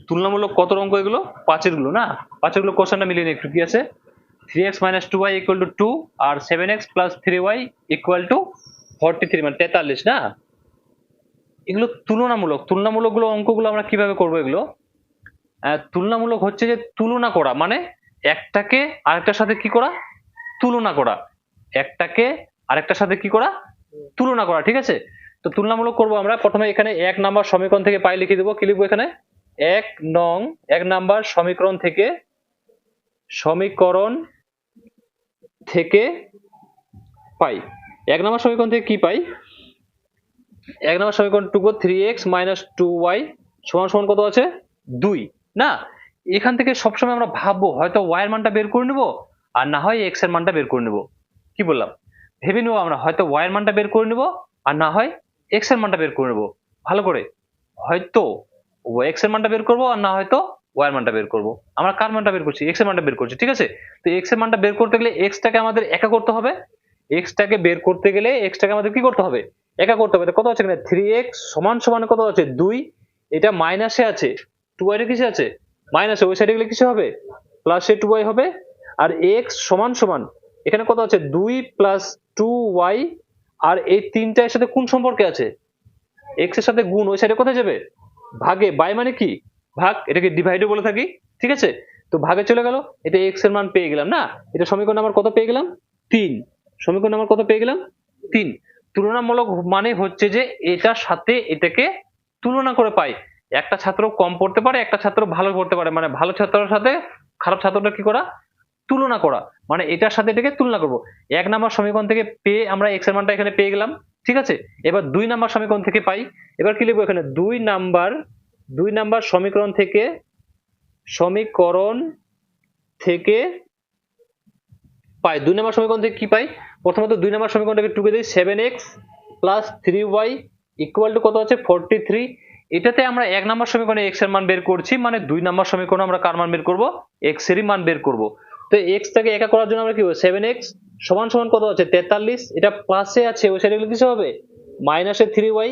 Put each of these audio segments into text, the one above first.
তুলনামূলক কত অঙ্ক এগুলো? 5 এর গুলো না? 5 এর গুলো কোশ্চেনটা মিলিয়ে নিই একটু, কি আছে? 3x - 2y = 2 আর 7x + 3y = 43, মানে 43 না? এগুলো তুলনামূলক। তুলনামূলক গুলো অঙ্কগুলো আমরা কিভাবে করবো এগুলো? তুলনামূলক হচ্ছে যে তুলনা করা, মানে একটাকে আরেকটার সাথে কি করা? তুলনা করা। একটাকে আরেকটার সাথে কি করা? তুলনা করা, ঠিক আছে? তো তুলনামূলক করব আমরা। প্রথমে এখানে 1 নাম্বার সমীকরণ থেকে পাই লিখে দেবো। কি লিখবো এখানে? 1 নাম্বার সমীকরণ থেকে পাই। 1 নাম্বার সমীকরণ থেকে কি পাই? 1 নাম্বার সমীকরণ টুকু 3x - 2y = কত আছে? 2 না? এখান থেকে সবসময় আমরা ভাববো হয়তো y এর মানটা বের করে নেব, আর না হয় x এর মানটা বের করে নেব। কি বললাম? ভেবে নেব আমরা হয়তো y এর মানটা বের করে নেব, আর না হয় x এর মানটা বের করে নেব। ভালো করে, হয়তো x এর মানটা বের করব, আর না হয়তো y এর মানটা বের করব। আমরা কার মানটা বের করছি? x এর মানটা বের করছি, ঠিক আছে? তো x এর মানটা বের করতে গেলে x টাকে আমাদের একা করতে হবে। x টাকে বের করতে গেলে x টাকে আমাদের কি করতে হবে? একা করতে হবে। কত আছে এখানে? 3x = কত আছে? 2। এটা মাইনাসে আছে, 2y এর কিসে আছে? মাইনাসে। ওই সাইডে গেলে কিসে হবে? প্লাসে 2y হবে। আর x = এখানে কত আছে? 2 + 2y। আর এই তিনটা এর সাথে কোন সম্পর্কে আছে? x এর সাথে গুণ। ওই সাইডে কোথায় যাবে? ভাগে। বাই মানে কি? ভাগ। এটাকে ডিভাইডও বলে থাকি, ঠিক আছে? তো ভাগে চলে গেল। এটা x এর মান পেয়ে গেলাম না? এটা সমীকরণ নাম্বার কত পেয়ে গেলাম? 3। সমীকরণ নাম্বার কত পেয়ে গেলাম? 3। তুলনামূলক মানে হচ্ছে যে এটার সাথে এটাকে তুলনা করে পাই। একটা ছাত্র কম পড়তে পারে, একটা ছাত্র ভালো পড়তে পারে, মানে ভালো ছাত্রের সাথে খারাপ ছাত্রটা কি করা? তুলনা করা। মানে এটার সাথে এটাকে তুলনা করব। 1 নাম্বার সমীকরণ থেকে পেয়ে আমরা x এর মানটা এখানে পেয়ে গেলাম, ঠিক আছে? এবার 2 নাম্বার সমীকরণ থেকে পাই। এবার কি লিখবো এখানে? 2 নাম্বার সমীকরণ থেকে পাই। 2 নাম্বার সমীকরণ থেকে কি পাই? প্রথমত 2 নাম্বার সমীকরণটাকে টুকে দিই। 7x + 3y = কত আছে? 43। এটাতে আমরা 1 নাম্বার সমীকরণে x এর মান বের করছি, মানে 2 নাম্বার সমীকরণে আমরা কার মান বের করব? x এরই মান বের করব। তো x টাকে একা করার জন্য আমরা কি করব? 7x = কত আছে? 43। এটা প্লাসে আছে, ওই সাইডে গেলে কিসে হবে? মাইনাসে 3y।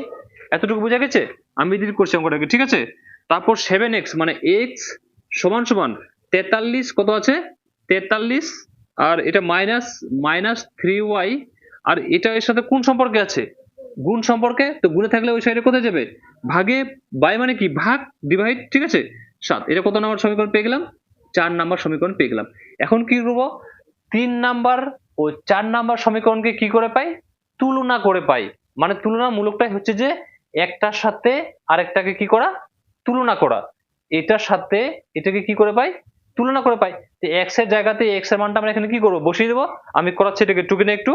এতটুকু বোঝা গেছে? আমি ডিলিট করছি অঙ্কটাকে, ঠিক আছে? তারপর 7x মানে x = 43, কত আছে? 43। আর এটা মাইনাস 3y। আর এটা এর সাথে কোন সম্পর্কে আছে? গুণ সম্পর্কে। তো গুণে থাকলে ওই সাইডে কোথায় যাবে? ভাগে। বাই মানে কি? ভাগ, ডিভাইড, ঠিক আছে? 7। এটা কত নাম্বার সমীকরণ পেয়ে গেলাম? 4 নাম্বার সমীকরণ পেয়ে গেলাম। এখন কি করব? 3 নাম্বার ও 4 নাম্বার সমীকরণকে কি করে পাই? তুলনা করে পাই। মানে তুলনামূলকটাই হচ্ছে যে একটার সাথে আরেকটাকে কি করা? তুলনা করা। এটার সাথে এটাকে কি করে পাই? তুলনা করে পাই। তো x এর জায়গাতে x এর মানটা আমরা এখানে কি করব? বসিয়ে দেব। আমি করাচ্ছি এটাকে টুকে নিয়ে একটু।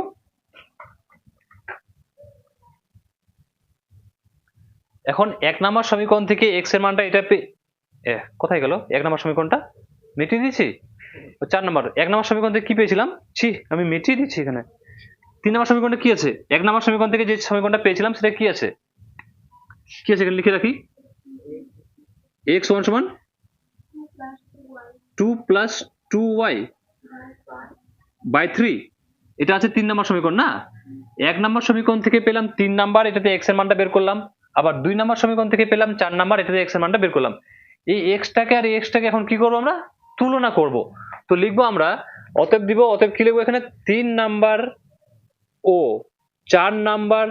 এখন 1 নাম্বার সমীকরণ থেকে x এর মানটা এটা কোথায় গেল 1 নাম্বার সমীকরণটা? মিটিয়ে দিয়েছি। 4 নাম্বার 1 নাম্বার সমীকরণ থেকে কি পেয়েছিলাম? আমি মিটিয়ে দিচ্ছি এখানে। 3 নাম্বার সমীকরণটা কি আছে? 1 নাম্বার সমীকরণ থেকে যে সমীকরণটা পেয়েছিলাম সেটা কি আছে? কি আছে এখানে লিখে রাখি। x = 2 + 2y / 3। এটা আছে 3 নাম্বার সমীকরণ না? 1 নাম্বার সমীকরণ থেকে পেলাম 3 নাম্বার, এটাতে x এর মানটা বের করলাম। আবার 2 নাম্বার সমীকরণ থেকে পেলাম 4 নাম্বার, এটাতে x এর মানটা বের করলাম। এই x টাকে আর x টাকে এখন কি করব আমরা? তুলনা করব। তো লিখবো আমরা, অতএব কি লিখবো এখানে? 3 নাম্বার ও 4 নাম্বার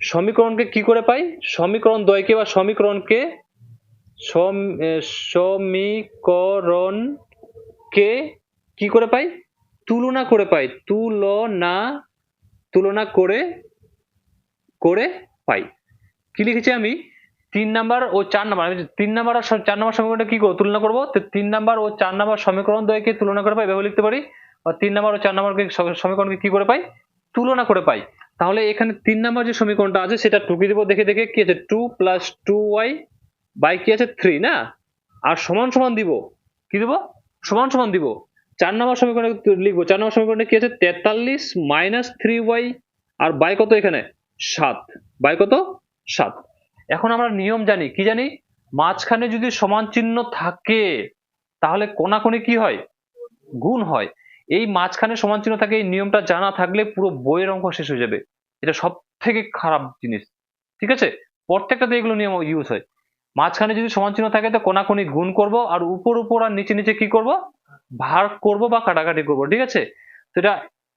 সমীকরণকে কি করে পাই? সমীকরণ দ্বয়কে বা সমীকরণকে কি করে পাই? তুলনা করে পাই। তুলনা করে পাই। কি লিখেছি আমি? 3 নাম্বার ও 4 নাম্বার। আমি 3 নাম্বার আর 4 নাম্বার সমীকরণটা কি করব? তুলনা করব। তো 3 নাম্বার ও 4 নাম্বার সমীকরণ দ্বয়কে তুলনা করে পাই, এভাবে লিখতে পারি। আর 3 নাম্বার ও 4 নাম্বারকে সমীকরণকে কি করে পাই? তুলনা করে পাই। তাহলে এখানে 3 নাম্বার যে সমীকরণটা আছে সেটা টুকে দেব দেখে কি আছে? 2 + 2y / কি আছে? 3 না? আর সমান সমান দিব। কি দেব? সমান সমান দিব। 4 নাম্বার সমীকরণে লিখবো। 4 নাম্বার সমীকরণে কি আছে? 43 - 3y আর বাই কত এখানে? 7। বাই কত? 7। এখন আমরা নিয়ম জানি। কি জানি? মাঝখানে যদি সমান চিহ্ন থাকে তাহলে কোণাকুণি কি হয়? গুণ হয়। এই মাঝখানে সমান চিহ্ন থাকে, এই নিয়মটা জানা থাকলে পুরো বইয়ের অঙ্ক শেষ হয়ে যাবে। এটা সব থেকে খারাপ জিনিস, ঠিক আছে? প্রত্যেকটাতে এগুলো নিয়ম ইউজ হয়। মাঝখানে যদি সমান চিহ্ন থাকে তো কোনাকুনি গুণ করব, আর উপর উপর আর নিচে নিচে কি করব, ভাগ করব বা কাটাকাটি করব। ঠিক আছে, তো এটা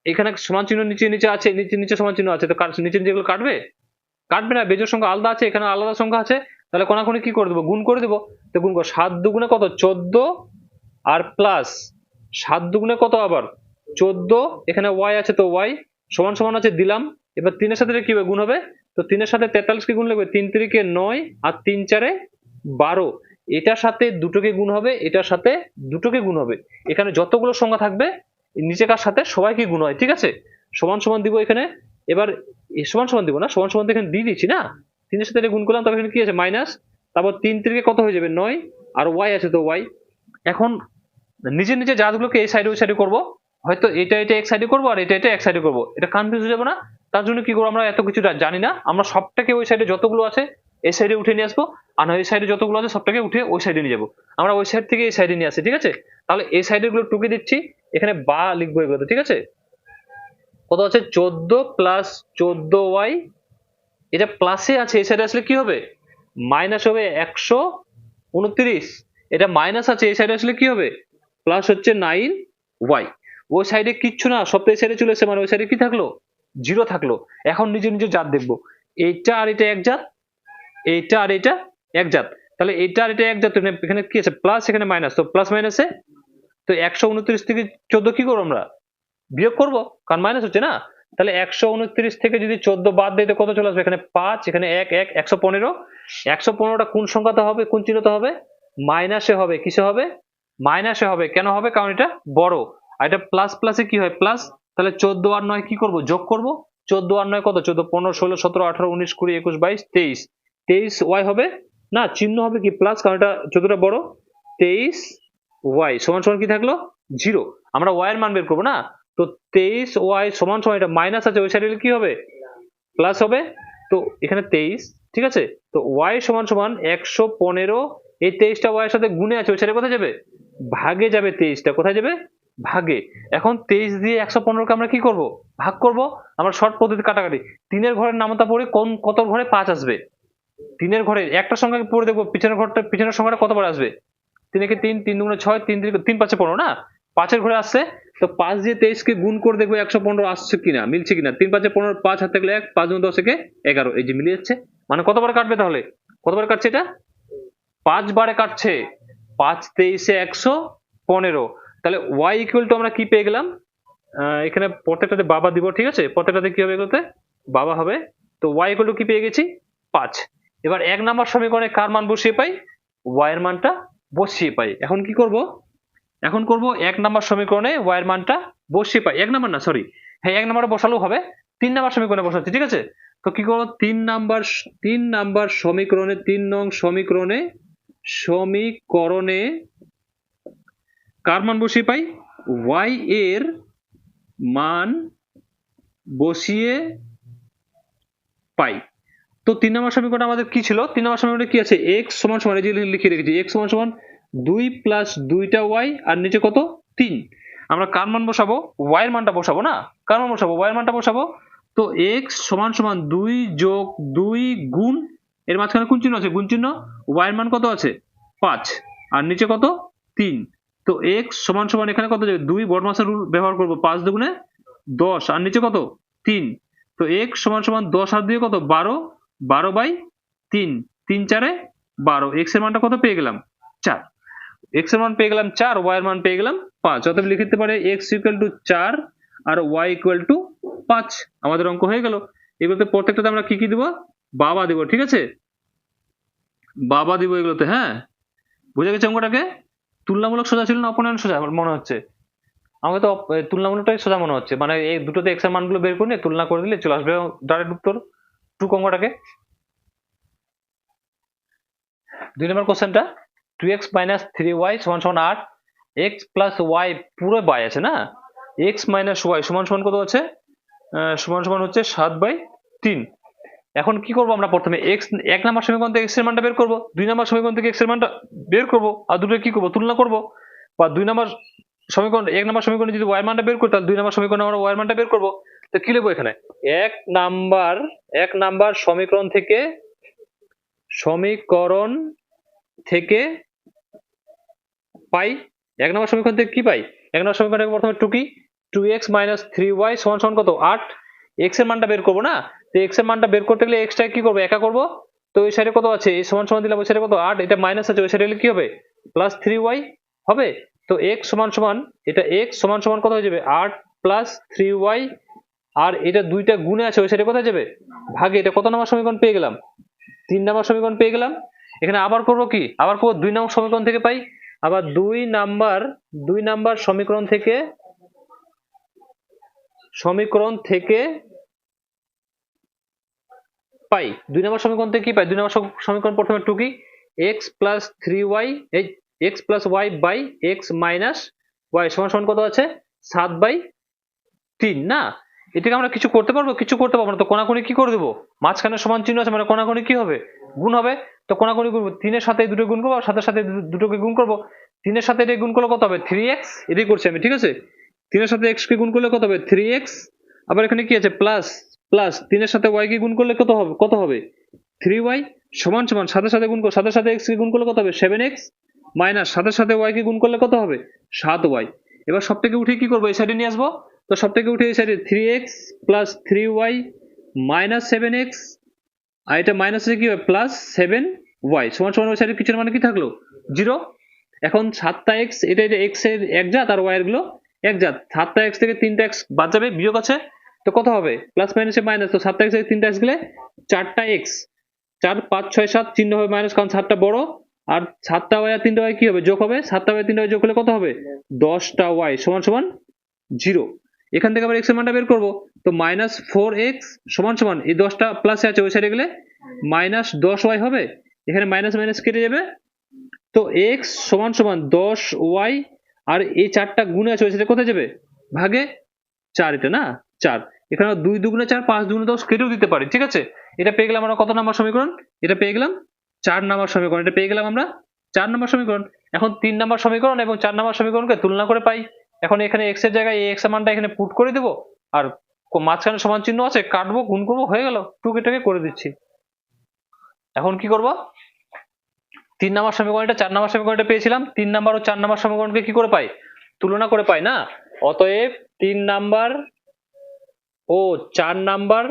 এখানে সমান চিহ্ন নিচে নিচে আছে, নিচে নিচে সমান চিহ্ন আছে, তো নিচে নিচে গুলো কাটবে, কাটবে না, বেজোড় সংখ্যা আলাদা আছে, এখানে আলাদা সংখ্যা আছে, তাহলে কোনাকুনি কি করে দেবো, গুণ করে দেবো। তো গুণ কর, 7 দুগুণে কত 14, আর প্লাস 7 দুগুণে কত আবার 14, এখানে y আছে তো y সমান সমান আছে দিলাম। এবার 3 এর সাথে কি হবে, গুণ হবে, তো 3 এর সাথে 43 কে গুণ লাগবে, 3 3 9 আর 3 4 12, এটার সাথে দুটোকে গুণ হবে, এটার সাথে দুটোকে গুণ হবে, এখানে যতগুলো সংখ্যা থাকবে নিচেকার সাথে সবাইকে গুণ হয়। ঠিক আছে, সমান সমান দিব এখানে, এবার সমান সমান দিব না, সমান সমান এখানে দিয়ে দিচ্ছি না, 3 এর সাথে এটা গুণ করলাম, তবে এখানে কি আছে মাইনাস, তারপর 3 3 কত হয়ে যাবে 9, আর y আছে তো y। এখন নিজে নিজে জাতগুলোকে এই সাইডে ওই সাইডে করবো, হয়তো এটা এটা এক সাইডে করবো আর এটা এটা এক সাইডে করবো, এটা কনফিউজ হয়ে যাবে না, তার জন্য কি করবো, আমরা এত কিছু জানি না, আমরা সবটাকে ওই সাইডে যতগুলো আছে এই সাইডে উঠে নিয়ে আসবো, আর এই সাইডে যতগুলো আছে সবটাকে উঠে ওই সাইডে নিয়ে যাবো, আমরা ওই সাইড থেকে এই সাইডে নিয়ে আসি। ঠিক আছে, তাহলে এই সাইডের গুলো টুকে দিচ্ছি, এখানে বা লিখবো এগুলোতে। ঠিক আছে, কত আছে 14 প্লাস 14y, এটা প্লাসে আছে, এই সাইডে আসলে কি হবে মাইনাস হবে 129, এটা মাইনাস আছে, এই সাইডে আসলে কি হবে প্লাস হচ্ছে 9y। ওই সাইডে কিচ্ছু না, সব এই সাইডে চলে এসেছে, মানে ওই সাইডে কি থাকলো 0 থাকলো। এখন নিজে নিজে জাত দেখবো, এইটা আর এটা এক জাত, এইটা আর এটা এক জাত, তাহলে এইটা আর এটা এক জাত, এখানে কি আছে প্লাস, এখানে মাইনাস, তো প্লাস মাইনাসে তো 129 থেকে 14 কি করবো আমরা বিয়োগ করব, কারণ মাইনাস হচ্ছে না, তাহলে 129 থেকে যদি 14 বাদ দিতে কত চলে আসবে, এখানে 5, এখানে 1 1 115, 115টা কোন সংখ্যাতে হবে, কোন চিহ্নতে হবে, মাইনাসে হবে, কিসে হবে মাইনাসে হবে, কেন হবে কারণ এটা বড়, আর এটা প্লাস প্লাসে কি হয় প্লাস, তাহলে 14 আর 9 কি করব যোগ করব, 14 আর 9 কত 14 15 16 17 18 19 20 21 22 23, 23 y হবে না, চিহ্ন হবে কি প্লাস, কারণ এটা 14টা বড়, 23 y সমান সমান কি থাকলো 0, আমরা y এর মান বের করবো না, তো 23y সমান সমান, এটা মাইনাস আছে ওই সাইডে কি হবে প্লাস হবে, তো এখানে 23। ঠিক আছে, তো y সমান সমান 115, এই 23টা y এর সাথে গুণে আছে, ওই সাইডে কোথায় যাবে ভাগে যাবে, 23টা কোথায় যাবে ভাগে। এখন 23 দিয়ে 115কে আমরা কি করব ভাগ করব, আমরা শর্ট পদ্ধতি কাটাকাটি, 3 এর ঘরের নামতা পড়ে কোন কত ঘরে 5 আসবে, 3 এর ঘরে একটা সংখ্যা পড়ে দেখবো পিছনের ঘরটা, পিছনের সংখ্যাটা কতবার আসবে, 3 একে 3, 3 দুগুণে 6, 3 3 5 15 না, 5 এর ঘরে আসছে, তো 5 দিয়ে 23 কে গুণ করে দেখবো 115 আসছে কিনা, মিলছে কিনা, 3 5 15, 5 হাতে থাকলে 1, 5 10 একে 11, এই যে মিলে যাচ্ছে, মানে কতবার কাটবে, তাহলে কতবার কাটছে এটা 5 বারে কাটছে, 5 23 115, তাহলে y ইকুয়াল টু আমরা কি পেয়ে গেলাম, এখানে প্রত্যেকটাতে বাবা দিব। ঠিক আছে, প্রত্যেকটাতে কি হবে এগুলোতে বাবা হবে, তো y ইকুয়াল টু কি পেয়ে গেছি 5। এবার 1 নাম্বার সমীকরণে কার মান বসিয়ে পাই, y এর মানটা বসিয়ে পাই। এখন কি করব, এখন করব 1 নাম্বার সমীকরণে y এর মানটা বসিয়ে পাই, 1 নাম্বার না সরি, হ্যাঁ 1 নাম্বারে বসালেও হবে, 3 নাম্বার সমীকরণে বসাচ্ছি। ঠিক আছে, তো কি করব 3 নাম্বার সমীকরণে, 3 নং সমীকরণে কার মান বসিয়ে পাই, y এর মান বসিয়ে পাই। তো 3 নম্বর সমীকরণ আমাদের কি ছিল, 3 নম্বর সমীকরণে কি আছে x সমান সমান, এই যে লিখে রেখেছি x সমান সমান 2 প্লাস 2টা y আর নিচে কত 3, আমরা কার মান বসাবো y এর মানটা বসাবো না, কার মান বসাবো y এর মানটা বসাবো, তো x সমান সমান 2 যোগ 2 গুণ, এর মাঝখানে কোন চিহ্ন আছে গুণ চিহ্ন, y এর মান কত আছে 5 আর নিচে কত 3, তো x সমান সমান এখানে কত যাবে 2, বড়মাসের রুল ব্যবহার করব, 5 দুগুণে 10 আর নিচে কত 3, তো x সমান সমান 10 আর 2 কত 12, 12 বাই 3, 3 4 12, x এর মানটা কত পেয়ে গেলাম 4, x এর মান পেয়ে গেলাম 4, y এর মান পেয়ে গেলাম 5, অতএব লিখতে পারে x ইকুয়াল টু 4 আর y ইকুয়াল টু 5, আমাদের অঙ্ক হয়ে গেল। এগুলোতে প্রত্যেকটাতে আমরা কি কি দেব বাবা দেব। ঠিক আছে, বাবা দিব এগুলোতে, হ্যাঁ বুঝে গেছে অঙ্কটাকে, তুলনামূলক সোজা ছিল না অপনয়ন সোজা আমার মনে হচ্ছে, আমাকে তো তুলনামূলকটাই সোজা মনে হচ্ছে, মানে এই দুটোতে x এর মানগুলো বের করে নিয়ে তুলনা করে দিলে চলে আসবে ডাইরেক্ট উত্তর টুক অঙ্কটাকে। 2 নম্বর কোশ্চেনটা 2x minus 3y সমান সমান 8, x plus y পুরো y আছে না, x minus y সমান সমান কত আছে, সমান সমান হচ্ছে 7/3। এখন কি করব আমরা প্রথমে x 1 নম্বর সমীকরণ থেকে x এর মানটা বের করব, 2 নম্বর সমীকরণ থেকে x এর মানটা বের করব, আর দুটো কি করব তুলনা করব, বা 2 নম্বর সমীকরণ 1 নম্বর সমীকরণে যদি y এর মানটা বের করি তাহলে 2 নম্বর সমীকরণে আমরা y এর মানটা বের করব, তো কি লিখব এখানে 1 নাম্বার সমীকরণ থেকে সমীকরণ থেকে পাই। 1 নম্বর সমীকরণ থেকে কি পাই? 1 নম্বর সমীকরণ থেকে প্রথমে 2 কি 2x - 3y = কত 8। x এর মানটা বের করব না, তো x এর মানটা বের করতে গেলে x টাকে কি করব একা করব। তো ওই সাইডে কত আছে এই সমান সমান দিলাম, ওই সাইডে কত 8, এটা মাইনাস আছে, ওই সাইডে গেলে কি হবে +3y হবে। তো x সমান সমান এটা x সমান সমান কত হয়ে যাবে 8 + 3y, আর এটা দুইটা গুণে আছে, ওই সাইডে কোথায় যাবে ভাগে। এটা কত নম্বর সমীকরণ পেয়ে গেলাম? 3 নম্বর সমীকরণ পেয়ে গেলাম। এখানে আবার করব কি, আবার করব 2 নম্বর সমীকরণ থেকে পাই। আবার 2 নাম্বার সমীকরণ থেকে পাই। 2 নম্বর সমীকরণ থেকে কি পাই? 2 নম্বর সমীকরণ প্রথমে 2 কি x + 3y, এই x + y by x - y সমান কত আছে 7/3 না। এটাকে আমরা কিছু করতে পারবো? কিছু করতে পারবো না। তো কোণাকুণি কি করে দেবো, মাঝখানে সমান চিহ্ন আছে মানে কোণাকুণি কি হবে গুণ হবে। তো কোণাকুণি করবো 3 এর সাথে দুটো গুণ করবো, আর সাথে সাথে দুটোকে গুণ করবো। 3 এর সাথে এটা গুণ করলে কত হবে 3x, এটাই করছি আমি, ঠিক আছে। 3 এর সাথে x কে গুণ করলে কত হবে 3x, আবার এখানে কি আছে প্লাস 3 এর সাথে y কে গুণ করলে কত হবে 3y সমান সমান সাথে সাথে গুণ করো, সাথে সাথে x কে গুণ করলে কত হবে 7x, মাইনাস সাথে সাথে y কে গুণ করলে কত হবে 7y। এবার সব থেকে উঠে কি করবো এই সাইডে নিয়ে আসবো। তো সব থেকে উঠে এই সাইডে 3x + 3y - 7x, আর এটা মাইনাস কি হবে +7y সমান সমান ওই সাইডে কিছুর মানে কি থাকলো 0। এখন 7টা x, এটা x এর এক জাত আর y এর গুলো এক জাত। 7টা x থেকে 3টা x বাদ যাবে, বিয়োগ আছে, তো কত হবে প্লাস মাইনাসে মাইনাস। তো 7টা x থেকে 3টা x গেলে 4টা x, 4 5 6 7 চিহ্ন হবে মাইনাস, কারণ 7টা বড়। আর 7টা y আর 3টা y কি হবে যোগ হবে, 7টা y 3টা y যোগ হলে কত হবে 10টা y সমান সমান 0। এখান থেকে আবার x এর মানটা বের করব। তো -4x সমান সমান এই 10টা প্লাসে আছে, ওই সাইডে গেলে -10y হবে। এখানে মাইনাস মাইনাস কেটে যাবে। তো x সমান সমান 10y, আর এই 4টা গুণে আছে, ওই সাইডে কোথায় যাবে ভাগে 4, এটা না 4। এখানে 2 দুগুণে 4, 5 দুগুণে 10 কেটেও দিতে পারি, ঠিক আছে। এটা পেয়ে গেলাম আমরা কত নাম্বার সমীকরণ? এটা পেয়ে গেলাম 4 নাম্বার সমীকরণ। এটা পেয়ে গেলাম আমরা 4 নাম্বার সমীকরণ। এখন 3 নাম্বার সমীকরণ এবং 4 নাম্বার সমীকরণকে তুলনা করে পাই। এখন এখানে x এর জায়গায় x এর মানটা এখানে পুট করে দেব, আর মাঝখানে সমান চিহ্ন আছে, কাটবো গুণ করবো, হয়ে গেল, টুকেটাকে করে দিচ্ছি। এখন কি করব, 3 নাম্বার সমীকরণটা 4 নাম্বার সমীকরণটা পেয়েছিলাম, 3 নাম্বার ও 4 নাম্বার সমীকরণকে কি করে পাই তুলনা করে পাই না। অতএব 3 নাম্বার ও 4 নাম্বার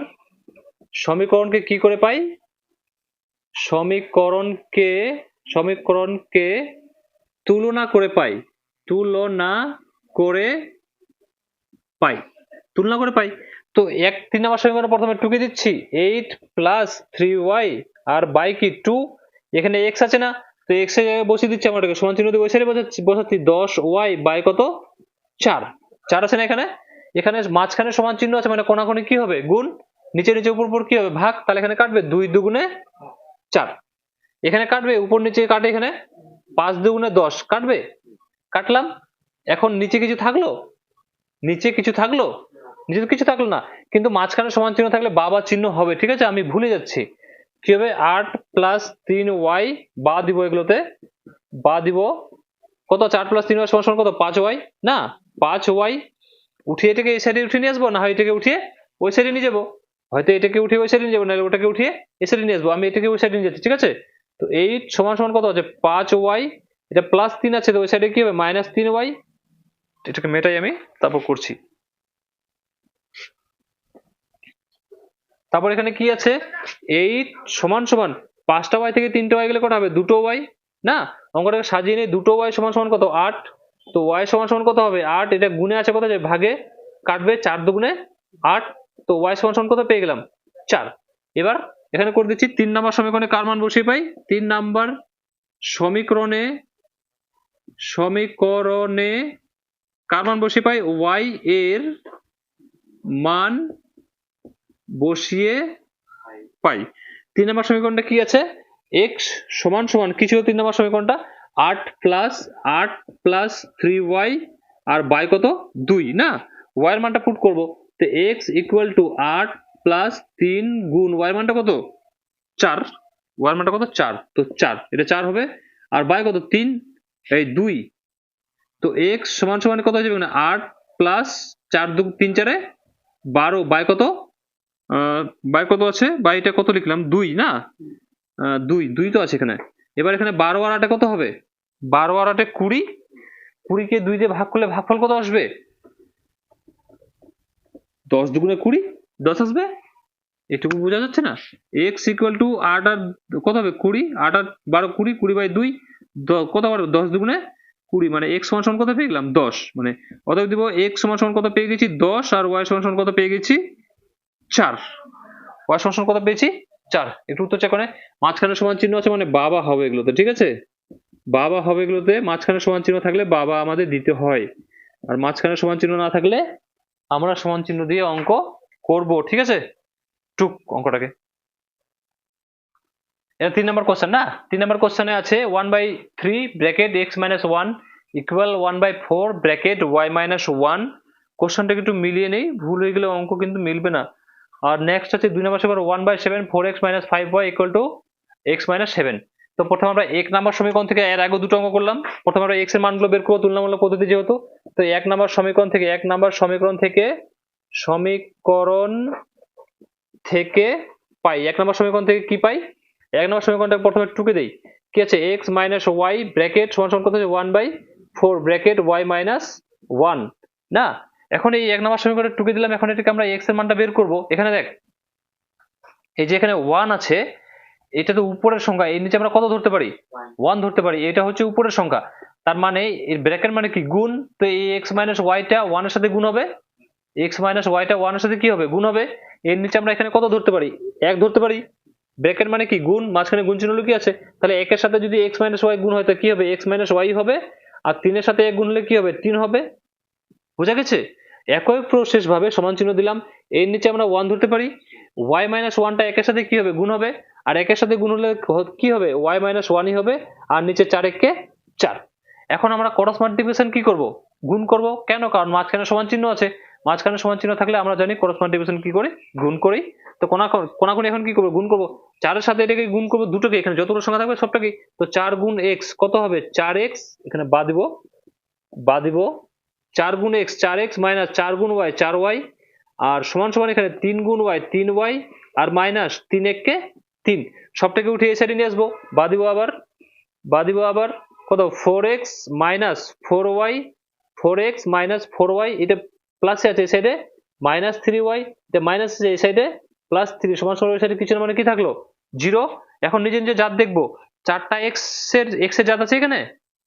সমীকরণকে কি করে পাই, সমীকরণকে তুলনা করে পাই, তুলনা করে পাই। তো 3 নাম্বার সমীকরণ প্রথমে 2 কে দিচ্ছি 8 + 3y, আর বাই কি 2, এখানে x আছে না, তো x এর জায়গায় বসিয়ে দিচ্ছি আমরা, এটাকে সমান চিহ্ন দিয়ে ওই সাইডে বসাচ্ছি 10y বাই কত 4 আছে না এখানে। এখানে মাঝখানে সমান চিহ্ন আছে মানে কোণাকুণি কি হবে গুণ, নিচে নিচে উপর উপর কি হবে ভাগ, তাহলে এখানে কাটবে 2 দুগুণে 4, এখানে কাটবে উপর নিচে কাটে, এখানে 5 দুগুণে 10 কাটবে, কাটলাম। এখন নিচে কিছু থাকলো, নিচে কিছু থাকলো না, কিন্তু মাঝখানে সমান চিহ্ন থাকলে বাবা চিহ্ন হবে, ঠিক আছে। আমি ভুলে যাচ্ছি কি হবে 8 + 3y বা দিব, এগুলোতে বা দিব কত 4 + 3y সমান কত 5y না, 5y উঠিয়ে এটাকে এই সাইডে উঠিয়ে নিয়ে আসবো, না হয় এটাকে উঠিয়ে ওই সাইডে নিয়ে যাবো, হয়তো এটাকে উঠিয়ে ওই সাইডে নিয়ে যাবো, নাহলে ওটাকে উঠিয়ে এই সাইডে নিয়ে আসবো। আমি এটাকে ওই সাইডে নিয়ে যাচ্ছি, ঠিক আছে। তো 8 সমান কত আছে 5y, এটা +3 আছে, তো ওই সাইডে কি হবে -3y। এটাকে মেটাই আমি, তারপর করছি। তারপর এখানে কি আছে 8 সমান 5টা y থেকে 3টা y গেলে কত হবে 2টো y না। অঙ্কটাকে সাজিয়ে নিই, 2টো y সমান কত 8। তো y সমান কত হবে 8, এটা গুণে আছে কত যাবে ভাগে, কাটবে 4 দুগুণে 8। তো y সমান কত পেয়ে গেলাম 4। এবার এখানে করে দিচ্ছি 3 নাম্বার সমীকরণে কার মান বসিয়ে পাই, 3 নাম্বার সমীকরণে কার মান বসিয়ে পাই, y এর মান বসিয়ে পাই। 3 নাম্বার সমীকরণটা কি আছে, x সমান কি ছিল 3 নাম্বার সমীকরণটা 8 + 3y, আর বাই কত 2 না, y এর মানটা পুট করব। তো x = 8 + 3 গুণ y এর মানটা কত 4, y এর মানটা কত 4, তো 4 এটা 4 হবে, আর বাই কত 3 এই 2। তো x সমান কত হয়ে যাবে না 8 + 4 3 4 12 বাই কত আছে, বাইটা কত লিখলাম 2 না, 2 তো আছে এখানে, এবার এখানে 12 আর 8 কত হবে? 12 আর 8 20, 20 কে 2 দিয়ে ভাগ করলে ভাগফল কত আসবে? 10 দুগুণে 20, 10 আসবে। এটুকু বোঝা যাচ্ছে না? x ইকুয়াল টু 8 আর কত হবে? 20, 8 আর 12 20, 20/2 কত হবে? 10 দুগুণে 20, মানে x সমান সমান কত পেয়ে গেলাম? 10। মানে অতএব দিব x সমান সমান কত পেয়ে গেছি? 10, আর y সমান সমান কত পেয়ে গেছি? 4। y সমান সমান কত পেয়েছি? 4। একটু উত্তর চেক করে। মাঝখানে সমান চিহ্ন আছে মানে বাবা হবে এগুলোতে, ঠিক আছে? বাবা হবে এগুলোতে, মাঝখানে সমান চিহ্ন থাকলে বাবা আমাদের দিতে হয়, আর মাঝখানে সমান চিহ্ন না থাকলে আমরা সমান চিহ্ন দিয়ে অঙ্ক করব, ঠিক আছে? টুক অঙ্কটাকে। এটা 3 নম্বর কোশ্চেন না? 3 নম্বর কোশ্চেনে আছে 1/3 bracket x minus 1 equal 1/4 bracket y minus 1। কোশ্চেনটাকে একটু মিলিয়ে নেই, ভুল হয়ে গেলে অঙ্ক কিন্তু মিলবে না। আর নেক্সট আছে 2 নম্বর সেবার 1/7 4x minus 5y equal to x minus 7। তো প্রথমে আমরা 1 নম্বর সমীকরণ থেকে এর আগে দুটো অঙ্ক করলাম। প্রথমে আমরা x এর মানগুলো বের করব তুলনামূলক পদ্ধতি যেহেতু। তো 1 নম্বর সমীকরণ থেকে পাই। 1 নম্বর সমীকরণ থেকে কি পাই? 1 নম্বর সমীকরণটা প্রথমে টুকে দেই। কি আছে? x minus y ব্র্যাকেট সমান সমান কত আছে? 1/4 ব্র্যাকেট y minus 1 না? এখন এই 1 নম্বর সমীকরণটা টুকে দিলাম। এখন এটাকে আমরা x এর মানটা বের করব। এখানে দেখ, এই যে এখানে 1 আছে, এটা তো উপরের সংখ্যা, এর নিচে আমরা কত ধরতে পারি? 1 ধরতে পারি। এটা হচ্ছে উপরের সংখ্যা, তার মানে এর ব্র্যাকেট মানে কি? গুণ। তো এই x minus y টা 1 এর সাথে গুণ হবে, x minus y টা 1 এর সাথে কি হবে? গুণ হবে। এর নিচে আমরা এখানে কত ধরতে পারি? 1 ধরতে পারি। ব্র্যাকেট মানে কি? গুণ, মাঝখানে গুণ চিহ্ন লুকিয়ে আছে। তাহলে 1 এর সাথে যদি x minus y গুণ হয় তো কি হবে? x minus y হবে। আর 3 এর সাথে 1 গুণ হলে কি হবে? 3 হবে। বোঝা গেছে? একই প্রসেস ভাবে সমান চিহ্ন দিলাম, এর নিচে আমরা 1 ধরতে পারি। y minus 1 টা 1 এর সাথে কি হবে? গুণ হবে। আর 1 এর সাথে গুণ হলে কি হবে? y minus 1 ই হবে। আর নিচে 4 1 4। এখন আমরা ক্রস মাল্টিপ্লিকেশন কি করব? গুণ করব। কেন? কারণ মাঝখানে সমান চিহ্ন আছে। মাঝখানে সমান চিহ্ন থাকলে আমরা জানি ক্রস মাল্টিপ্লিকেশন কি করি? গুণ করি। তো কোনাকুনি এখন কি করব? গুণ করব। 4 এর সাথে এটাকে গুণ করব, দুটোকে, এখানে যতগুলো সংখ্যা থাকবে সবটাকে। তো 4 গুণ x কত হবে? 4x, এখানে বাদ দিব 4 গুণ x 4x মাইনাস 4 গুণ y 4y, আর সমান সমান এখানে 3 গুণ y 3y, আর মাইনাস 3 1 কে 3। সবটাকে উঠে এই সাইডে নিয়ে আসবো, বাদ দিব আবার কত? 4x minus 4y, 4x minus 4y, এটা প্লাসে আছে এই সাইডে, মাইনাস 3y, এটা মাইনাস আছে এই সাইডে, প্লাস 3 সমান সমান এই সাইডে কিছু না, মানে কি থাকলো? 0। এখন নিজে নিজে জাত দেখবো, 4টা x এর জাত আছে এখানে?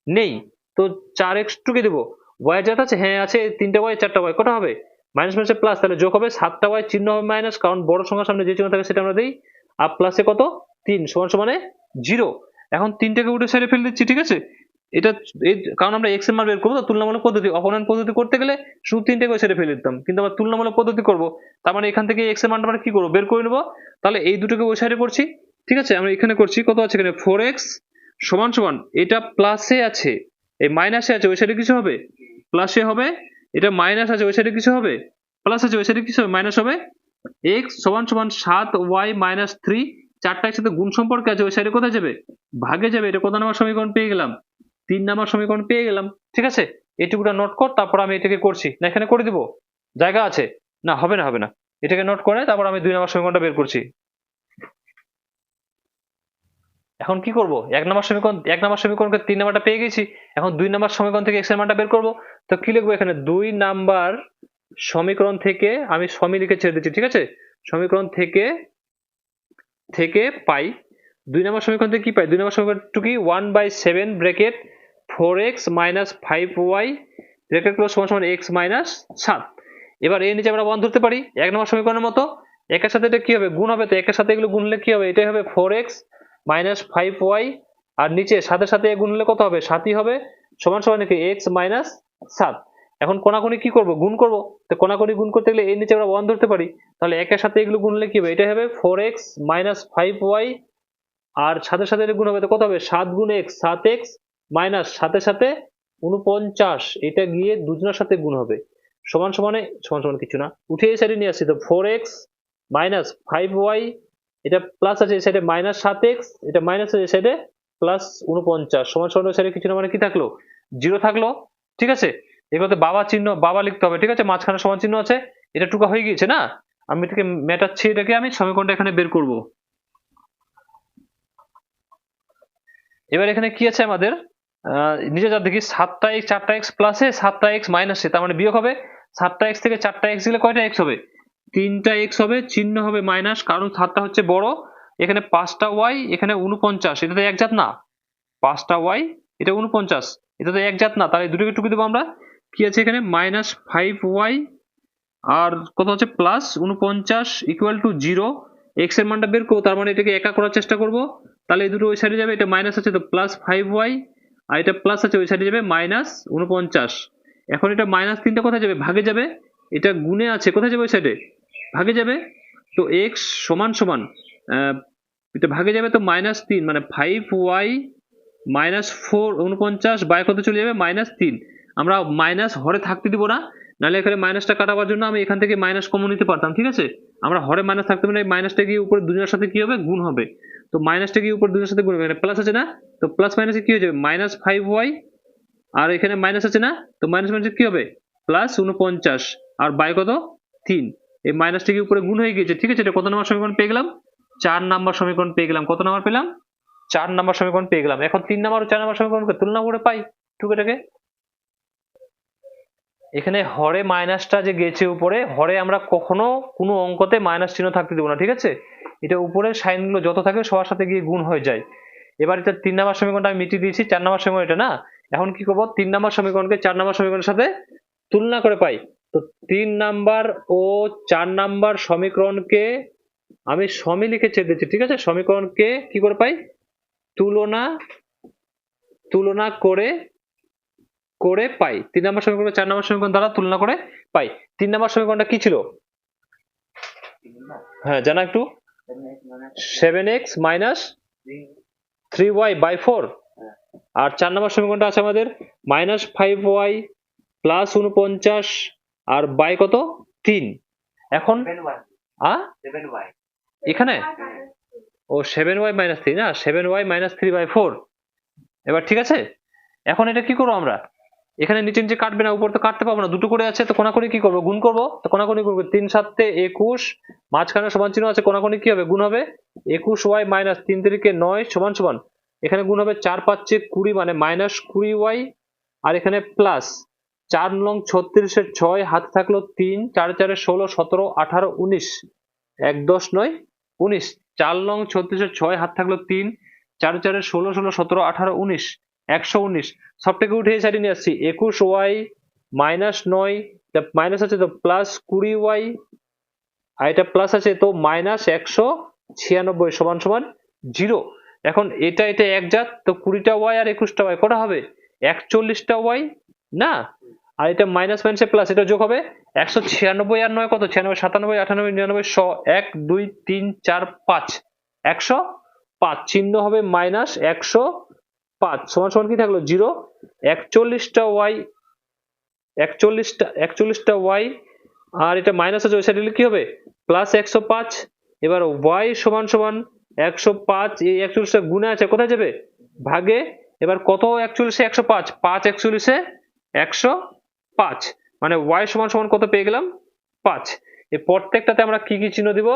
নেই। তো 4x টুকে দেবো। y এর জাত আছে? হ্যাঁ আছে, 3টা y 4টা y, কটা হবে? মাইনাস মাইনাসে প্লাস, তাহলে যোগ হবে 7টা y, চিহ্ন হবে মাইনাস, কারণ বড় সংখ্যার সামনে যে চিহ্ন থাকে সেটা আমরা দিই। আর প্লাসে কত? 3 সমান সমানে 0। এখন 3টাকে উঠে সাইডে ফেলে দিচ্ছি, ঠিক আছে? এটা কারণ আমরা x এর মান বের করবো, তো তুলনামূলক পদ্ধতি, অপনয়ন পদ্ধতি করতে গেলে শুধু 3টাকে ওই সাইডে ফেলে দিতাম, কিন্তু আমরা তুলনামূলক পদ্ধতি করব, তার মানে এখান থেকে x এর মানটা আমরা কি করবো? বের করে নেবো। তাহলে এই দুটোকে ওই সাইডে করছি, ঠিক আছে? আমরা এখানে করছি, কত আছে এখানে? 4x সমান সমান, এটা প্লাসে আছে, এই মাইনাসে আছে, ওই সাইডে কিছু হবে? প্লাসে হবে। এটা মাইনাস আছে, ওই সাইডে কিছু হবে? প্লাস আছে, ওই সাইডে কিছু হবে? মাইনাস হবে। x সমান সমান 7y মাইনাস 3, 4টা একসাথে গুণ সম্পর্কে আছে, ওই সাইডে কোথায় যাবে? ভাগে যাবে। এটা কত নম্বর সমীকরণ পেয়ে গেলাম? 3 নম্বর সমীকরণ পেয়ে গেলাম, ঠিক আছে? এটুকুটা নোট কর, তারপর আমি এটাকে করছি, না এখানে করে দিব? জায়গা আছে? না, হবে না। এটাকে নোট করে তারপর আমি 2 নম্বর সমীকরণটা বের করছি। এখন কি করব? 1 নম্বর সমীকরণকে 3 নাম্বারটা পেয়ে গেছি। এখন 2 নম্বর সমীকরণ থেকে x এর মানটা বের করব। তো কি লিখবো এখানে? 2 নাম্বার সমীকরণ থেকে, আমি সমী লিখে ছেড়ে দিচ্ছি, ঠিক আছে? সমীকরণ থেকে পাই। 2 নম্বর সমীকরণ থেকে কি পাই? 2 নম্বর সমীকরণটা কি? 1/7 bracket 4x minus 5y bracket close সমান সমান x মাইনাস 7। এবার এর নিচে আমরা 1 ধরতে পারি 1 নম্বর সমীকরণের মতো। একের সাথে এটা কি হবে? গুণ হবে। তো একের সাথে এগুলো গুণ হলে কি হবে? এটাই হবে 4x মাইনাস 5y, আর নিচে সাথে সাথে গুণ হলে কত হবে? 7ই হবে, সমান সমান কি? x minus 7। এখন কোনাকুনি কি করব? গুণ করব। তো কোনাকুনি গুণ করতে গেলে এর নিচে আমরা 1 ধরতে পারি, তাহলে একের সাথে এগুলো গুণ হলে কি হবে? এটাই হবে 4x মাইনাস 5y, আর সাথে সাথে এটা গুণ হবে, তো কত হবে? 7 গুণ x 7x মাইনাস সাথে সাথে 49, এটা গিয়ে দুজনের সাথে গুণ হবে, সমান সমান কিছু না, উঠে এই সাইডে নিয়ে আসছি। তো 4x মাইনাস 5y, এটা প্লাস আছে এই সাইডে, মাইনাস 7x, এটা মাইনাস আছে এই সাইডে, প্লাস 49 সমান সমান ওই সাইডে কিছু না, মানে কি থাকলো? 0 থাকলো, ঠিক আছে? এগুলোতে বাবা লিখতে হবে, ঠিক আছে? মাঝখানে সমান চিহ্ন আছে, এটা টুকা হয়ে গিয়েছে না? আমি এটাকে মেটাচ্ছি, এটাকে আমি সমীকরণটা এখানে বের করব। এবার এখানে কি আছে আমাদের নিজে যা দেখি 7টা x 4টা x প্লাসে 7টা x মাইনাসে, তার মানে বিয়োগ হবে 7টা x থেকে 4টা x গেলে কয়টা x হবে? 3টা x হবে, চিহ্ন হবে মাইনাস, কারণ 7টা হচ্ছে বড়। এখানে 5টা y, এখানে 49, এটা তো একজাত না। 5টা y, এটা 49, এটা তো একজাত না, তাহলে দুটোকে টুকে দেবো আমরা। কি আছে এখানে? -5y আর কত হচ্ছে +49 ইকুয়াল টু 0। x এর মানটা বের করবো, তার মানে এটাকে একা করার চেষ্টা করব। তাহলে এই দুটো ওই সাইডে যাবে, এটা মাইনাস আছে তো +5y, আর এটা প্লাস আছে ওই সাইডে যাবে -49। এখন এটা -3টা কোথায় যাবে? ভাগে যাবে। এটা গুণে আছে, কোথায় যাবে? ওই সাইডে ভাগে যাবে। তো x সমান সমান এটা ভাগে যাবে তো -3, মানে 5y -4 বাই কত চলে যাবে? -3। আমরা মাইনাস হরে থাকতে দিব না, নাহলে এখানে মাইনাসটা কাটাবার জন্য আমি এখান থেকে মাইনাস কমন নিতে পারতাম, ঠিক আছে? আমরা হরে মাইনাস থাকতে পারি না, মাইনাসটা গিয়ে উপরে দুনিয়ার সাথে কি হবে? গুণ হবে। তো মাইনাসটা গিয়ে উপরে দুনিয়ার সাথে গুণ হবে, প্লাস আছে না, তো প্লাস মাইনাসে কি হয়ে যাবে? -5y, আর এখানে মাইনাস আছে না, তো মাইনাস মাইনাসে কি হবে? +49 আর বাই কত? 3। এই মাইনাসটা গিয়ে উপরে গুণ হয়ে গিয়েছে, ঠিক আছে? এটা কত নম্বর সমীকরণ পেয়ে গেলাম? 4 নম্বর সমীকরণ পেয়ে গেলাম। কত নম্বর পেলাম? 4 নম্বর সমীকরণ পেয়ে গেলাম। এখন 3 নম্বর ও 4 নম্বর সমীকরণকে তুলনা করে পাই টুকেটাকে। এখানে হরে মাইনাসটা যে গেছে উপরে, হরে আমরা কখনো কোনো অঙ্কতে মাইনাস চিহ্ন থাকতে দেবো না, ঠিক আছে? এটা উপরের সাইনগুলো যত থাকে সবার সাথে গিয়ে গুণ হয়ে যায়। এবার এটা 3 নম্বর সমীকরণটা আমি মিটিয়ে দিয়েছি, 4 নম্বর সমীকরণ এটা না। এখন কি করবো? 3 নম্বর সমীকরণকে 4 নম্বর সমীকরণের সাথে তুলনা করে পাই। তো 3 নাম্বার ও 4 নাম্বার সমীকরণকে আমি সমী লিখে ছেড়ে দিচ্ছি, ঠিক আছে? সমীকরণকে কি করে পাই? তুলনা করে পাই। 3 নম্বর সমীকরণ 4 নম্বর সমীকরণ দ্বারা তুলনা করে পাই। 3 নম্বর সমীকরণটা কি ছিল? হ্যাঁ, জানা একটু। 7x - 3y by 4। আর 4 নম্বর সমীকরণটা আছে আমাদের -5y +49 আর বাই কত? 3। এখন এখানে ও 7y - 3 না, 7y - 3/4। এবার ঠিক আছে, এখন এটা কি করবো আমরা? এখানে নিচে নিচে কাটবে না, উপর তো কাটতে পারবো না, দুটো করে আছে, তো কোনাকুনি কি করবো? গুণ করবো। তো কোনাকুনি করবো, 3 7 21, মাঝখানে সমান চিহ্ন আছে, কোনাকুনি কি হবে? গুণ হবে। 21y - 3 3 9 সমান সমান, এখানে গুণ হবে 4 5 20, মানে -20y, আর এখানে প্লাস 4 নং 36 6, হাতে থাকলো 3, 4 4 16 17 18 19, 1 10 9 19, 4 নং 36 6, হাত থাকলো 3, 4 4 16 16 17 18 19, 119। সবটাকে উঠে এই সাইডে নিয়ে আসছি। 21y -9, মাইনাস আছে তো +20y, আর এটা প্লাস আছে তো -196 সমান সমান 0। এখন এটা একজাত, তো 20টা y আর 21টা y কটা হবে? 41টা y না? আর এটা মাইনাস মাইনাসে প্লাস, এটা যোগ হবে 196 আর 9 কত? 96 97 98 99 100, 1 2 3 4 5, 105। চিহ্ন হবে -105 সমান সমান কি থাকলো? 0। 41টা y, আর এটা মাইনাস আছে ওই সাইডে কি হবে? +105। এবার y সমান সমান 105, এই 41টা গুণে আছে, কোথায় যাবে? ভাগে। এবার কত 41 এ 105? 5 41 এ 105, মানে y সমান সমান কত পেয়ে গেলাম? 5। এই প্রত্যেকটাতে আমরা কি কি চিহ্ন দিব?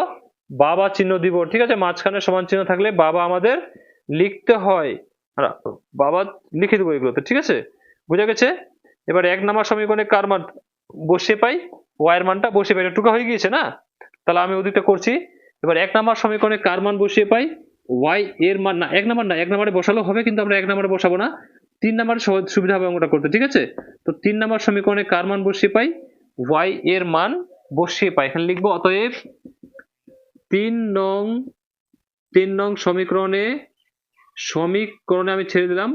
বাবা চিহ্ন দিব, ঠিক আছে? মাঝখানে সমান চিহ্ন থাকলে বাবা আমাদের লিখতে হয়, বাবা লিখে দেবো এগুলোতে, ঠিক আছে? বুঝা গেছে? এবার 1 নম্বর সমীকরণে কার মান বসিয়ে পাই? y এর মানটা বসিয়ে পাই। এটা টুকা হয়ে গিয়েছে না? তাহলে আমি ওদিকটা করছি। এবার 1 নম্বর সমীকরণে কার মান বসিয়ে পাই? y এর মান না, 1 নম্বর না, 1 নম্বরে বসালেও হবে, কিন্তু আমরা 1 নম্বরে বসাবো না, 3 নম্বরে সুবিধা হবে অঙ্কটা করতে, ঠিক আছে? তো 3 নম্বর সমীকরণে কার মান বসিয়ে পাই? y এর মান বসিয়ে পাই। এখানে লিখবো অতএব 3 নং সমীকরণে আমি ছেড়ে দিলাম,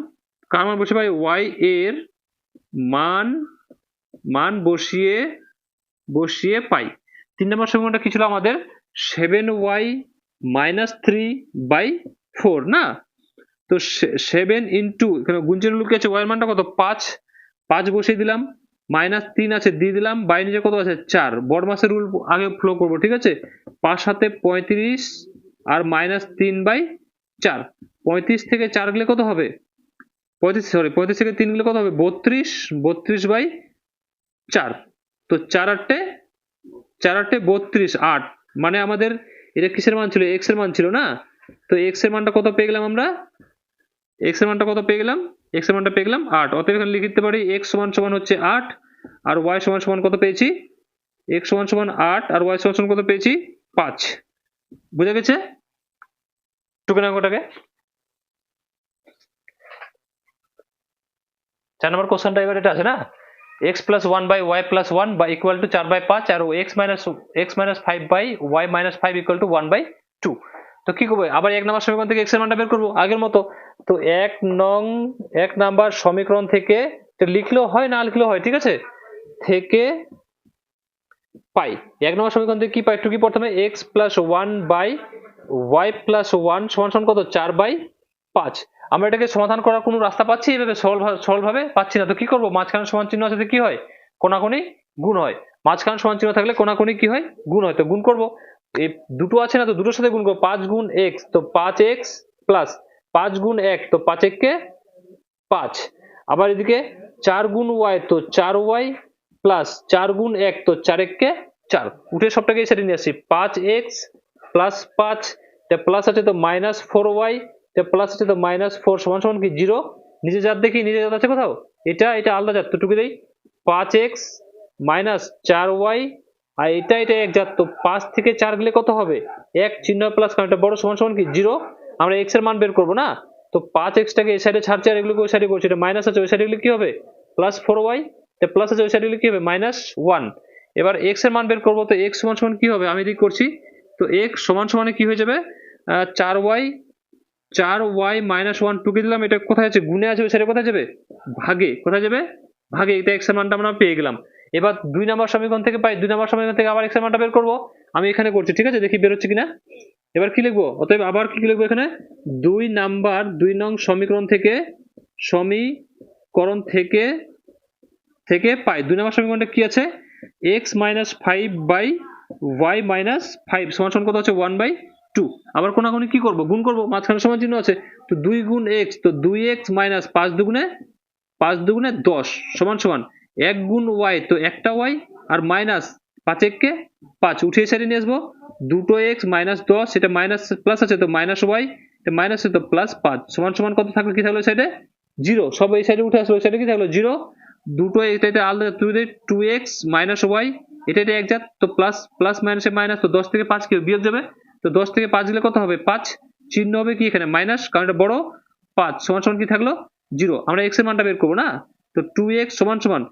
কার মান বসিয়ে পাই? y এর মান বসিয়ে পাই। 3 নম্বর সমীকরণটা কি ছিল আমাদের? 7y - 3/4 না? তো 7 ইন্টু, এখানে গুণচিহ্ন লুকিয়ে আছে, y এর মানটা কত? 5 বসিয়ে দিলাম, -3 আছে দিয়ে দিলাম, বাই নিচে কত আছে? 4। বড়মাসের রুল আগে ফ্লো করবো, ঠিক আছে? 5 7 35 আর -3/4, 35 থেকে 4 গেলে কত হবে? 35 থেকে 3 গেলে কত হবে? 32, 32/4। তো 4 8 32, 8, মানে আমাদের এটা কিসের মান ছিল? x এর মান ছিল না? তো x এর মানটা কত পেয়ে গেলাম আমরা? x এর মানটা কত পেয়ে গেলাম, x এর মানটা পেয়ে গেলাম 8। অতএব এখানে লিখে দিতে পারি x সমান সমান হচ্ছে 8 আর y সমান সমান কত পেয়েছি, x সমান সমান 8 আর y সমান সমান কত পেয়েছি 5। বুঝা গেছে টুকেন অঙ্কটাকে? 4 নম্বর কোশ্চেনটা এবার এটা আছে না, x plus 1 by y plus 1 by equal to 4/5 R x minus 5 by y minus 5 equal to 1/2। তো কি করবো, আবার 1 নম্বর সমীকরণ থেকে x এর মানটা বের করবো আগের মতো। তো 1 নাম্বার সমীকরণ থেকে লিখলেও হয় না লিখলেও হয়, ঠিক আছে, থেকে পাই 1 নম্বর সমীকরণ থেকে কি পাই, টু কি প্রথমে x plus 1 by y plus 1 সমান সমান কত 4/5। আমরা এটাকে সমাধান করার কোনো রাস্তা পাচ্ছি এভাবে সরল ভাবে পাচ্ছি না। তো কি করব, মাঝখানে সমান চিহ্ন আছে কি হয়, কোণাকুণি গুণ হয়। মাঝখানে সমান চিহ্ন থাকলে কোণাকুণি কি হয়, গুণ হয়। তো গুণ করব, এই দুটো আছে না, তো দুটোর সাথে গুণ করব। 5 গুণ x তো 5x প্লাস 5 গুণ 1 তো 5 কে 5। আবার এদিকে 4 গুণ y তো 4y প্লাস 4 গুণ 1 তো 4 কে 4। উঠে সবটাকে এই সাইডে নিয়ে আসি, 5x প্লাস 5 এটা প্লাস আছে তো মাইনাস 4y এটা প্লাস আছে তো মাইনাস 4 সমান সমান কি 0। নিচে জাত দেখি, নিচে জাত আছে কোথাও, এটা আলাদা জাত, তো টুকে দেই 5x মাইনাস 4y আর এটা এক জাত, তো 5 থেকে 4 গেলে কত হবে 1 চিহ্ন প্লাস, কারণ এটা বড় সমান সমান কি 0। আমরা x এর মান বের করব না, তো 5x টাকে এই সাইডে ছাড়ছে আর এগুলোকে ওই সাইডে করছে, এটা মাইনাস আছে ওই সাইডে গেলে কি হবে প্লাস 4y, এটা প্লাস আছে ওই সাইডে গেলে কি হবে মাইনাস 1। এবার x এর মান বের করব, তো x সমান সমান কি হবে, আমি এদিক করছি, তো x সমান সমানে কি হয়ে যাবে 4y মাইনাস 1 টুকে দিলাম, এটা কোথায় আছে গুণে আছে ওই সাইডে কোথায় যাবে ভাগে, কোথায় যাবে ভাগে, এটা x এর মানটা আমরা পেয়ে গেলাম। এবার 2 নম্বর সমীকরণ থেকে পাই, 2 নম্বর সমীকরণ থেকে আবার x এর মানটা বের করব, আমি এখানে করছি, ঠিক আছে, দেখি বের হচ্ছে কিনা। এবার কি লিখবো, অতএব আবার কি লিখবো এখানে 2 নং সমীকরণ থেকে পাই 2 নম্বর সমীকরণটা কি আছে, x minus 5 by y minus 5 সমান সমান কত আছে 1/2। আবার কোনাকুনি কি করব, গুণ করব, মাঝখানে সমান চিহ্ন আছে, তো 2 গুণ x তো 2x minus 5 দুগুণে 10 সমান সমান 1 গুণ y তো একটা y আর মাইনাস 5 কে 5 উঠিয়ে সাইডে নিয়ে আসবো, দুটো x মাইনাস 10 এটা মাইনাস প্লাস আছে তো মাইনাস y এটা মাইনাস আছে তো প্লাস 5 সমান সমান কত থাকলো কি থাকলো সাইডে 0। সব এই সাইডে উঠে আসলো, ওই সাইডে কি থাকলো 0। দুটো এটা আলাদা 2x মাইনাস y এটা এক জাত, তো প্লাস প্লাস মাইনাসে মাইনাস, তো 10 থেকে 5 কি বিয়োগ যাবে, তো 10 থেকে 5 গেলে কত হবে 5, চিহ্ন হবে কি এখানে মাইনাস, কারণ এটা বড় 5 সমান সমান কি থাকলো 0। আমরা x এর মানটা বের করবো না, তো 2x সমান সমান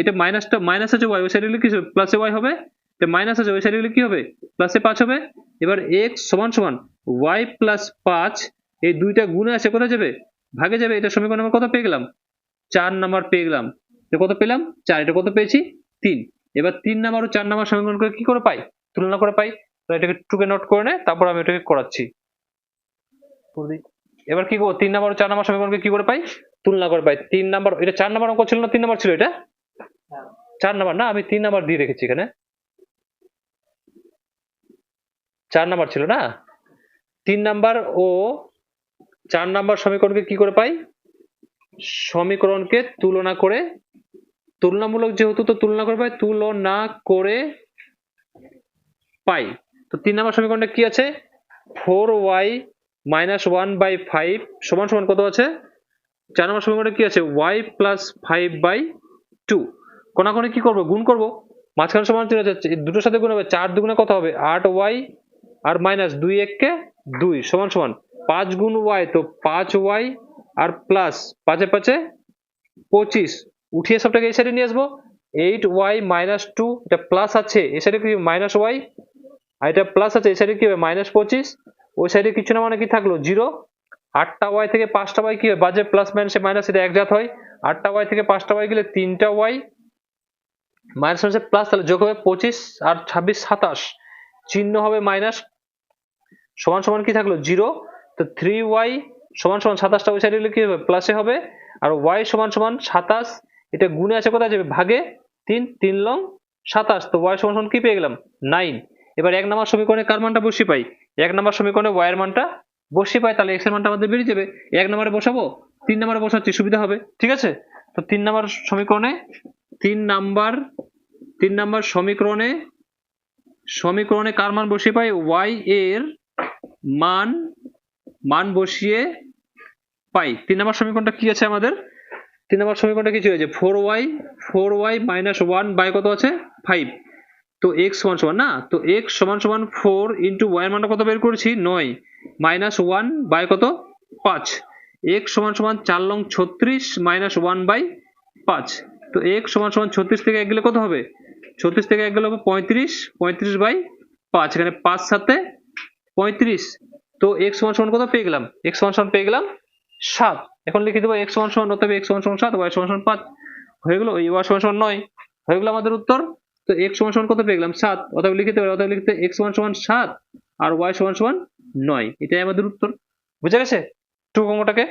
এটা মাইনাসটা মাইনাস আছে y ওই সাইডে গেলে কি হবে প্লাসে y হবে, এটা মাইনাস আছে ওই সাইডে গেলে কি হবে প্লাসে 5 হবে। এবার x সমান সমান y প্লাস 5 এই দুইটা গুণে আছে কোথায় যাবে ভাগে যাবে, এটা সমীকরণ আমরা কত পেয়ে গেলাম 4 নাম্বার পেয়ে গেলাম। এটা কত পেলাম 4, এটা কত পেয়েছি 3। এবার 3 নাম্বার ও 4 নাম্বার সমীকরণ করে কি করে পাই, তুলনা করে পাই। তো এটাকে টুকে নোট করে নে, তারপর আমি এটাকে করাচ্ছি। এবার কি করবো, 3 নাম্বার ও 4 নাম্বার সমীকরণকে কি করে পাই, তুলনা করে পাই। 3 নাম্বার এটা 4 নাম্বার অঙ্ক ছিল না 3 নাম্বার ছিল, এটা 4 নাম্বার না, আমি 3 নাম্বার দিয়ে রেখেছি এখানে, 4 নাম্বার ছিল না। 3 নাম্বার ও 4 নাম্বার সমীকরণকে কি করে পাই, সমীকরণকে তুলনা করে, তুলনামূলক যেহেতু তো তুলনা করে পাই, তুলনা করে পাই। তো 3 নাম্বার সমীকরণটা কি আছে 4y minus 1/5 সমান সমান কত আছে, 4 নম্বর সমীকরণে কি আছে y plus 5/2। কোনাকুনি কি করব, গুণ করব, মাঝখানে সমান চিহ্ন আছে, দুটোর সাথে গুণ হবে, 4 দুগুণে কত হবে 8y আর মাইনাস 2 1 কে 2 সমান সমান 5 গুণ y তো 5y আর প্লাস 5 এ 5 এ 25 উঠিয়ে সবটাকে এই সাইডে নিয়ে আসবো, 8y minus 2 এটা প্লাস আছে এই সাইডে কি মাইনাস y আর এটা প্লাস আছে এই সাইডে কি হবে মাইনাস 25, ওই সাইডে কিছু না মানে কি থাকলো 0। 8টা y থেকে 5টা y কি হয় বাজে প্লাস মাইনাসে মাইনাস, এটা এক জাত হয়। 8টা y থেকে 5টা y গেলে 3টা y মাইনাস মাইনাসে প্লাস, তাহলে যোগ হবে 25 আর 26 27, চিহ্ন হবে মাইনাস, সমান সমান কি থাকলো 0। তো 3y সমান সমান 27টা ওই সাইডে গেলে কি হবে প্লাসে হবে, আর y সমান সমান 27 এটা গুণে আছে কোথায় যাবে ভাগে, 3 লং 27, তো y সমান সমান কি পেয়ে গেলাম 9। এবার 1 নম্বর সমীকরণে কার মানটা বসিয়ে পাই, 1 নম্বর সমীকরণে y এর মানটা বসিয়ে পাই, তাহলে x এর মানটা আমাদের বেরিয়ে যাবে। 1 নম্বরে বসাবো, 3 নম্বরে বসাচ্ছি সুবিধা হবে, ঠিক আছে। তো 3 নম্বর সমীকরণে 3 নম্বর সমীকরণে কার মান বসিয়ে পাই, y এর মান বসিয়ে পাই। 3 নম্বর সমীকরণটা কি আছে আমাদের? 3 নম্বর সমীকরণটা কিছু হয়েছে 4y মাইনাস 1 বাই কত আছে 5। তো x সমান সমান না, তো x সমান সমান 4 ইন্টু y এর মানটা কত বের করেছি 9 মাইনাস 1 বাই কত 5। x সমান সমান 4 লং 36 মাইনাস 1 বাই 5। তো x সমান সমান 36 থেকে 1 গেলে কত হবে? 36 থেকে 1 গেলে হবে 35, 35 বাই 5, এখানে 5 সাথে 35। তো x সমান সমান কত পেয়ে গেলাম? x সমান সমান পেয়ে গেলাম 7। এখন লিখে দেবো x সমান সমান, অতএব x সমান সমান 7, y সমান সমান 5 হয়ে গেল, y সমান সমান 9 হয়ে গেল আমাদের উত্তর। তো x সমান সমান কত পেয়ে গেলাম 7, অতএব লিখতে পারি, অতএব লিখতে x সমান সমান 7 আর y সমান সমান 9, এটাই আমাদের উত্তর। বুঝা গেছে টুকু অঙ্কটাকে?